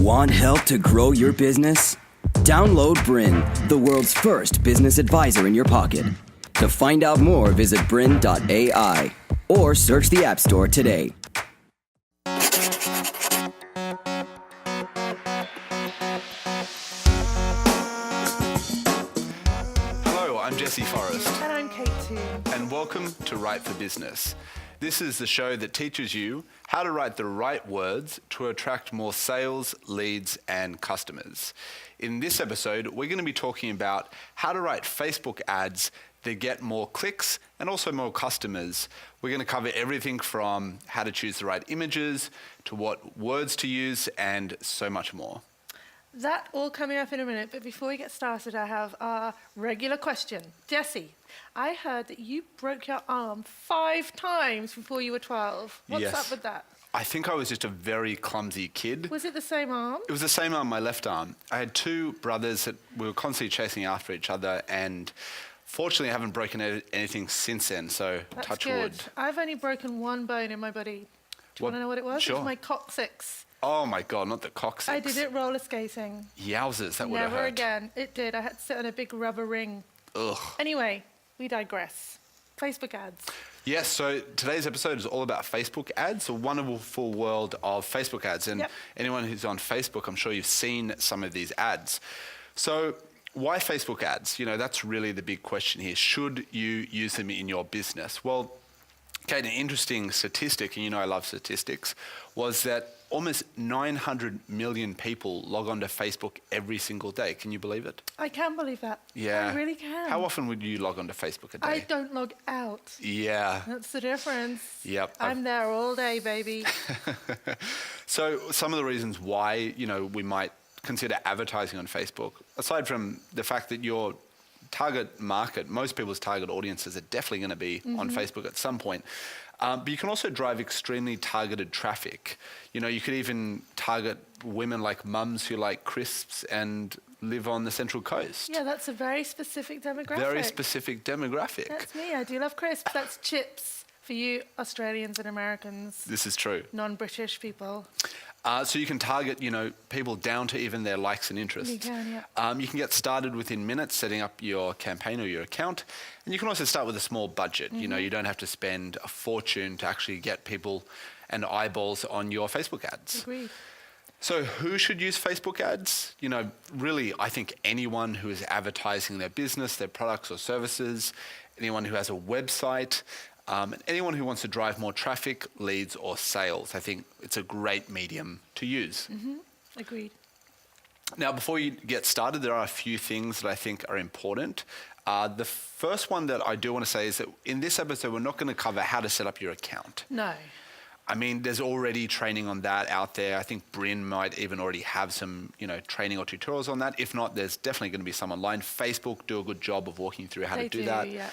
Want help to grow your business? Download BRiN, the world's first business advisor in your pocket. To find out more, visit BRiN.ai or search the App Store today. Hello, I'm Jesse Forrest. And I'm Kate Toon. And welcome to Write for Business. This is the show that teaches you how to write the right words to attract more sales, leads, and customers. In this episode, we're going to be talking about how to write Facebook ads that get more clicks and also more customers. We're going to cover everything from how to choose the right images to what words to use and so much more. That all coming up in a minute, but before we get started, I have our regular question. Jesse, I heard that you broke your arm 5 times before you were 12. What's Yes. up with that? I think I was just a very clumsy kid. Was it the same arm? It was the same arm, my left arm. I had 2 brothers that we were constantly chasing after each other, and fortunately I haven't broken anything since then, so That's touch good. wood. I've only broken one bone in my body. Do you want to know what it was? Sure. It was my coccyx. Oh my God, not the coccyx. I did it roller skating. Yowzers, that would have Never hurt. again. It did. I had to sit on a big rubber ring. Ugh. Anyway, we digress. Facebook ads. Yes, so today's episode is all about Facebook ads, a wonderful world of Facebook ads. And Yep. anyone who's on Facebook, I'm sure you've seen some of these ads. So why Facebook ads? You know, that's really the big question here. Should you use them in your business? Well, Kate, an interesting statistic, and you know I love statistics, was that almost 900 million people log on to Facebook every single day. Can you believe it? I can believe that. Yeah. I really can. How often would you log on to Facebook a day? I don't log out. Yeah. That's the difference. Yep. I'm there all day, baby. So some of the reasons why, you know, we might consider advertising on Facebook, aside from the fact that your target market, most people's target audiences are definitely going to be on Facebook at some point. But you can also drive extremely targeted traffic. You know, you could even target women like mums who like crisps and live on the Central Coast. Yeah, that's a very specific demographic. Very specific demographic. That's me. I do love crisps. That's chips for you Australians and Americans, This is true. non-British people. So you can target, you know, people down to even their likes and interests. You can, yeah. You can get started within minutes setting up your campaign or your account. And you can also start with a small budget. You know, you don't have to spend a fortune to actually get people and eyeballs on your Facebook ads. Agreed. So who should use Facebook ads? You know, really, I think anyone who is advertising their business, their products or services, anyone who has a website, and anyone who wants to drive more traffic, leads, or sales. I think it's a great medium to use. Agreed. Now, before you get started, there are a few things that I think are important. The first one that I do want to say is that in this episode, we're not going to cover how to set up your account. No. I mean, there's already training on that out there. I think BRiN might even already have some, you know, training or tutorials on that. If not, there's definitely going to be some online. Facebook do a good job of walking through how to do that. Yeah.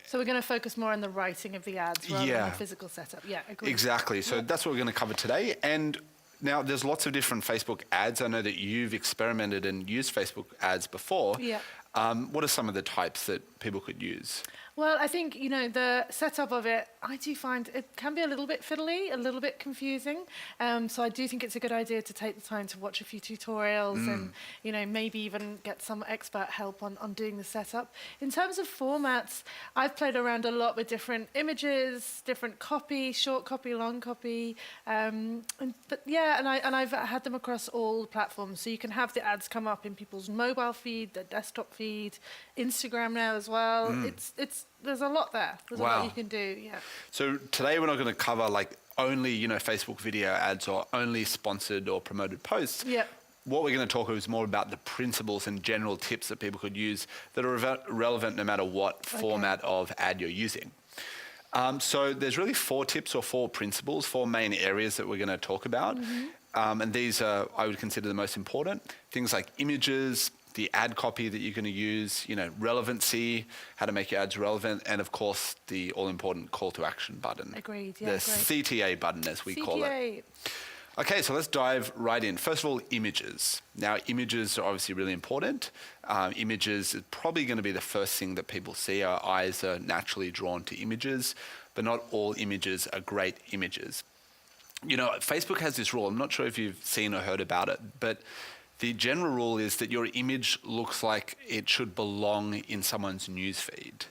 So we're going to focus more on the writing of the ads rather than the physical setup. Yeah, agreed. Exactly. So that's what we're going to cover today. And now there's lots of different Facebook ads. I know that you've experimented and used Facebook ads before. Yeah. What are some of the types that people could use? Well, I think, you know, the setup of it, I do find it can be a little bit fiddly, a little bit confusing. So I do think it's a good idea to take the time to watch a few tutorials and, you know, maybe even get some expert help on doing the setup. In terms of formats, I've played around a lot with different images, different copy, short copy, long copy. And I've had them across all platforms. So you can have the ads come up in people's mobile feed, their desktop feed, Instagram now as well. There's a lot there. There's a lot you can do, yeah. So today we're not going to cover like only, you know, Facebook video ads or only sponsored or promoted posts. Yeah. What we're going to talk is more about the principles and general tips that people could use that are relevant no matter what format of ad you're using. So there's really 4 tips or 4 principles, 4 main areas that we're going to talk about. And these are, I would consider, the most important. Things like images, the ad copy that you're going to use, you know, relevancy, how to make your ads relevant, and of course the all-important call to action button. Agreed, The CTA button, as we call it. Okay, so let's dive right in. First of all, images. Now, images are obviously really important. Images is probably going to be the first thing that people see. Our eyes are naturally drawn to images, but not all images are great images. you know, Facebook has this rule. I'm not sure if you've seen or heard about it, but the general rule is that your image looks like it should belong in someone's newsfeed.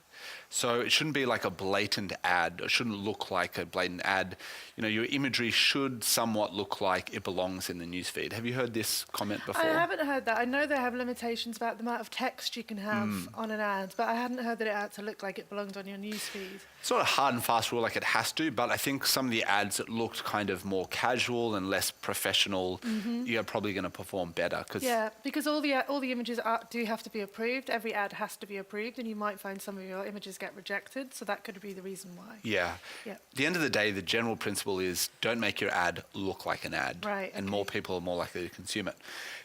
So it shouldn't be like a blatant ad. It shouldn't look like a blatant ad. You know, your imagery should somewhat look like it belongs in the newsfeed. Have you heard this comment before? I haven't heard that. I know they have limitations about the amount of text you can have on an ad, but I hadn't heard that it had to look like it belonged on your newsfeed. It's not a hard and fast rule like it has to, but I think some of the ads that looked kind of more casual and less professional, you're probably going to perform better. Yeah, because all the images do have to be approved. Every ad has to be approved, and you might find some of your images get rejected, so that could be the reason why. Yeah. Yeah. At the end of the day, the general principle is don't make your ad look like an ad. Right, And okay. more people are more likely to consume it.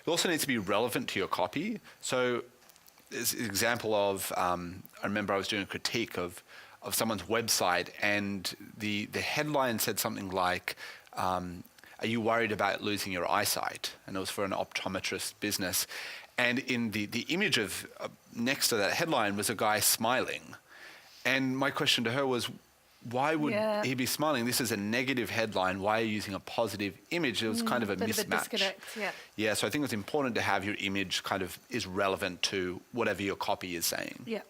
It also needs to be relevant to your copy. So there's an example of, I remember I was doing a critique of someone's website, and the headline said something like, are you worried about losing your eyesight? And it was for an optometrist business. And in the image of next to that headline was a guy smiling. And my question to her was, why would he be smiling? This is a negative headline. Why are you using a positive image? It was kind of a Bit mismatch. of a disconnect, yeah. Yeah, so I think it's important to have your image kind of is relevant to whatever your copy is saying. Yeah.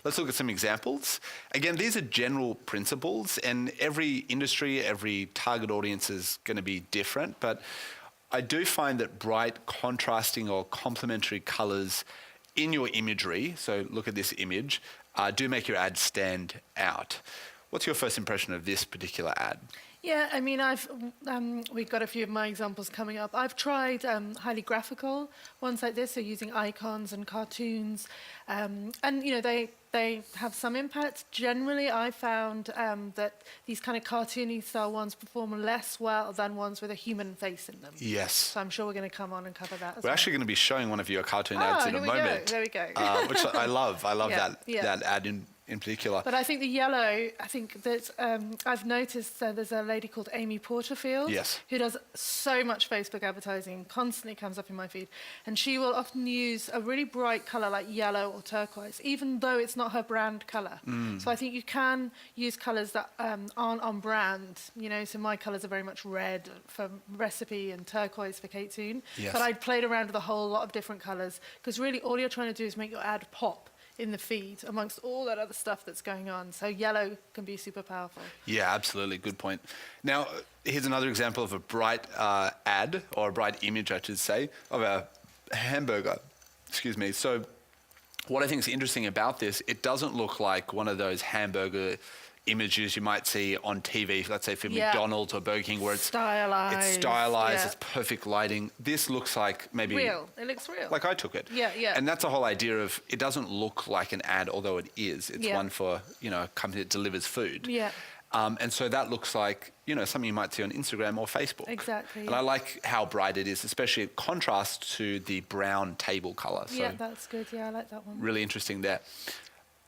Let's look at some examples. Again, these are general principles, and every industry, every target audience is going to be different, but I do find that bright, contrasting or complementary colors in your imagery, so look at this image, do make your ad stand out. What's your first impression of this particular ad? Yeah, I mean, we've got a few of my examples coming up. I've tried highly graphical ones like this, so using icons and cartoons, and you know they have some impact. Generally, I found that these kind of cartoony style ones perform less well than ones with a human face in them. Yes. So I'm sure we're going to come on and cover that as We're well. actually going to be showing one of your cartoon ads in a moment. There we go. Which I love. I love Yeah, that ad in particular. But I think the yellow, I think that I've noticed there's a lady called Amy Porterfield who does so much Facebook advertising, constantly comes up in my feed. And she will often use a really bright colour like yellow or turquoise, even though it's not her brand colour. So I think you can use colours that aren't on brand. You know, so my colours are very much red for recipe and turquoise for Kate Toon. Yes. But I'd played around with a whole lot of different colours because really all you're trying to do is make your ad pop in the feed amongst all that other stuff that's going on. So yellow can be super powerful. Yeah, absolutely. Good point. Now, here's another example of a bright ad, or a bright image, I should say, of a hamburger. Excuse me. So what I think is interesting about this, it doesn't look like one of those hamburger images you might see on TV, let's say for McDonald's or Burger King, where it's stylized, it's perfect lighting. This looks like maybe real. It looks real. Like I took it. Yeah. And that's the whole idea of it doesn't look like an ad, although it is. It's one for, you know, a company that delivers food. Yeah. And so that looks like, you know, something you might see on Instagram or Facebook. Exactly. And I like how bright it is, especially in contrast to the brown table color. So Yeah, that's good. Yeah, I like that one. really interesting there.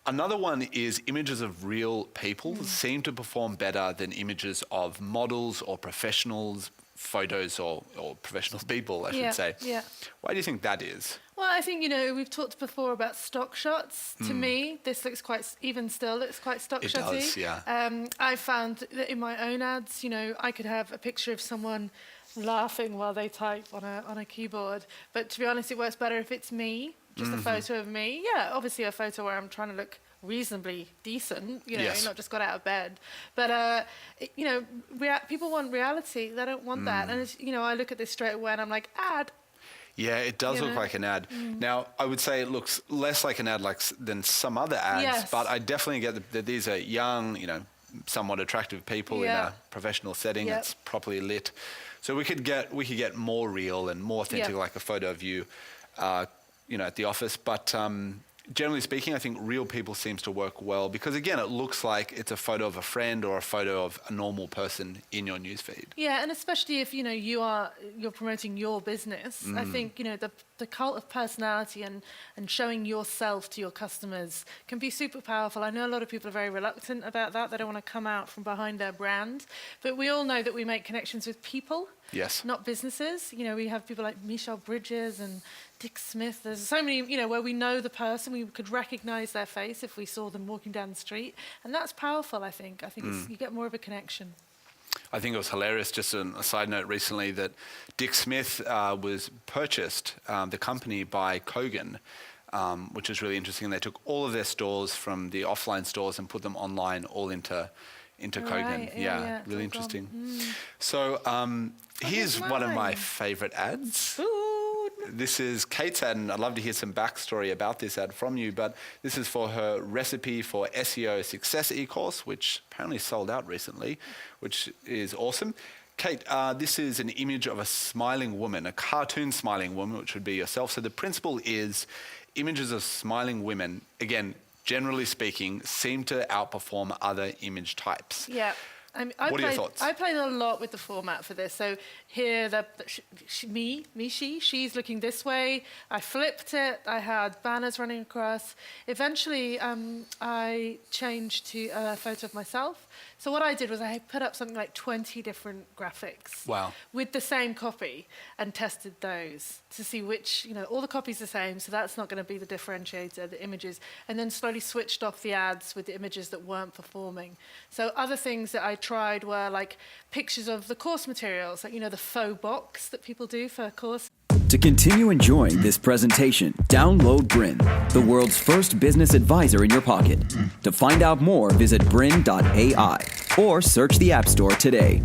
Another one is images of real people seem to perform better than images of models or professionals, photos or professional people, I should say. Yeah. Why do you think that is? Well, I think, you know, we've talked before about stock shots. To me, this looks quite, even still, looks quite stock shotty. It does, yeah. I found that in my own ads, you know, I could have a picture of someone laughing while they type on a keyboard. But to be honest, it works better if it's me. Just a photo of me. Yeah, obviously a photo where I'm trying to look reasonably decent, you know, not just got out of bed. But, you know, people want reality. They don't want that. And, it's, you know, I look at this straight away and I'm like, ad. Yeah, it does look like an ad. Now, I would say it looks less like an ad than some other ads, but I definitely get that these are young, you know, somewhat attractive people in a professional setting that's properly lit. So we could get more real and more authentic, like a photo of you, you know, at the office. But generally speaking, I think real people seems to work well because, again, it looks like it's a photo of a friend or a photo of a normal person in your newsfeed. Yeah, and especially if, you know, you're promoting your business. I think, you know, the cult of personality and showing yourself to your customers can be super powerful. I know a lot of people are very reluctant about that. They don't want to come out from behind their brand. But we all know that we make connections with people. Yes. Not businesses. You know, we have people like Michelle Bridges and Dick Smith. There's so many, you know, where we know the person, we could recognize their face if we saw them walking down the street. And that's powerful, I think. I think you get more of a connection. I think it was hilarious, just a side note recently, that Dick Smith was purchased, the company, by Kogan, which is really interesting. They took all of their stores from the offline stores and put them online, all into Kogan. Right. Yeah, it's really all interesting. gone. So here's one of my mine. favorite ads. Food. This is Kate's ad, and I'd love to hear some backstory about this ad from you, but this is for her Recipe for SEO Success e-course, which apparently sold out recently, which is awesome. Kate, this is an image of a smiling woman, a cartoon smiling woman, which would be yourself. So the principle is images of smiling women, again, generally speaking, seem to outperform other image types. Yeah. What are your thoughts? I played a lot with the format for this. So here, she's looking this way. I flipped it. I had banners running across. Eventually, I changed to a photo of myself. So what I did was I put up something like 20 different graphics. Wow. With the same copy, and tested those to see which, all the copies the same, so that's not going to be the differentiator, the images, and then slowly switched off the ads with the images that weren't performing. So other things that I tried were like pictures of the course materials, like, the faux box that people do for a course. To continue enjoying this presentation, download BRiN, the world's first business advisor in your pocket. To find out more, visit BRiN.ai or search the App Store today.